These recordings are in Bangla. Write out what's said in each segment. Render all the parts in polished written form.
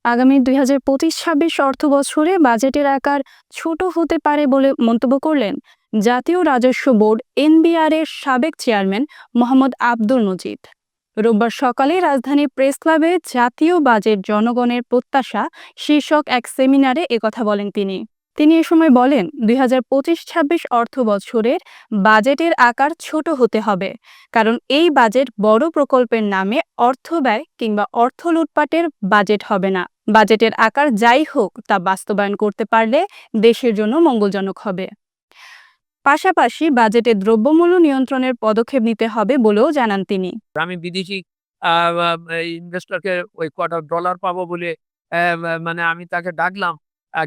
আগামী ২০২৫-২৬ অর্থবছরে বাজেটের আকার ছোট হতে পারে বলে মন্তব্য করলেন জাতীয় রাজস্ব বোর্ড এনবিআর এর সাবেক চেয়ারম্যান মোহাম্মদ আব্দুল মজিদ। রোববার সকালে রাজধানীর প্রেস ক্লাবে জাতীয় বাজেট জনগণের প্রত্যাশা শীর্ষক এক সেমিনারে একথা বলেন তিনি এ সময় বলেন ২০২৫-২৬ অর্থ বছরের বাজেটের আকার ছোট হতে হবে, কারণ এই বাজেট বড় প্রকল্পের নামে অর্থ ব্যয় কিংবা অর্থ লুটপাটের বাজেট হবে না। বাজেটের আকার যাই হোক তা বাস্তবায়ন করতে পারলে দেশের জন্য মঙ্গলজনক হবে। পাশাপাশি বাজেটে দ্রব্যমূল্য নিয়ন্ত্রণের পদক্ষেপ নিতে হবে বলেও জানান তিনি। আমি বিদেশি ইনভেস্টরকে ওই কটা ডলার পাবো বলে মানে আমি তাকে ডাকলাম,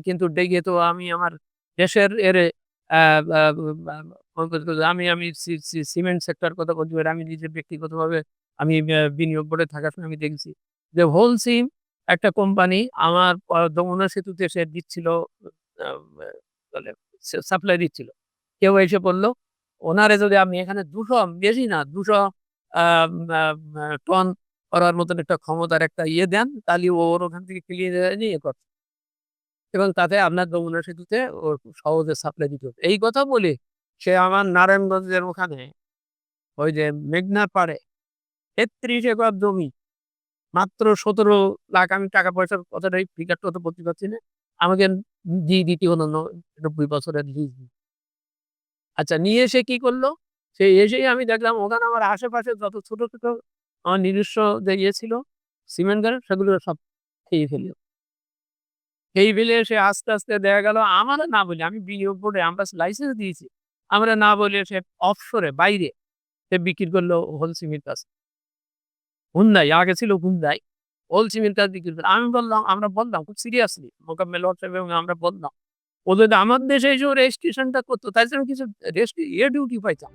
কিন্তু ডেকে তো আমি আমার দেশের আমি আমি সিমেন্ট সেক্টর কথা বলছি, আমি নিজে ব্যক্তিগতভাবে আমি বিনিয়োগ বোর্ডে থাকার সময় আমি দেখছি যে হোলসিম একটা কোম্পানি আমার যমুনা সেতুতে সে দিচ্ছিল, সাপ্লাই দিচ্ছিল। কেউ এসে বললো ওনারে যদি আপনি এখানে ২০০ বেশি না ২০০ টন করার মতন একটা ক্ষমতার একটা দেন, তাহলে ওর ওখান থেকে ক্লিয়ে নিয়ে করছে এবং তাতে আপনার যমুনা সেতুতে ওর সহজে সাপ্লাই দিতে হবে। এই কথা বলে সে আমার নারায়ণগঞ্জের ওখানে ওই যে মেঘনার পাড়ে ৩৩ একর জমি মাত্র ১৭ লাখ, আমি টাকা পয়সার কথাটাই ফিগারটা তো বলতে পারছি না, আমাকে দিয়ে দিতে হলো ৯০ বছরের লিজ। আচ্ছা, নিয়ে এসে কি করলো? সে এসেই আমি দেখলাম ওখানে আমার আশেপাশে যত ছোট, ছোট আমার নিজস্ব যে ছিল সিমেন্ট গাড়ি, সেগুলো সব খেয়ে ফেলল। খেয়ে ফেলে সে আস্তে, আস্তে দেখা গেল আমারে না বলে, আমি বিনিয়োগ বোর্ডে আমরা লাইসেন্স দিয়েছি। আমরা না বলে সে অফশোরে বাইরে সে বিক্রি করলো হোলসিমের কাছে। হুন্ডাই, আগে ছিল হুন্ডাই। হোলসিমের কাছে বিক্রি করলো। আমরা বললাম খুব সিরিয়াসলি মোকাম্মেল হক সাহেব এবং আমরা বললাম, ও যদি আমার দেশে এসে রেজিস্ট্রেশনটা করতো তাহলে আমি কিছু ডিউটি পাইতাম।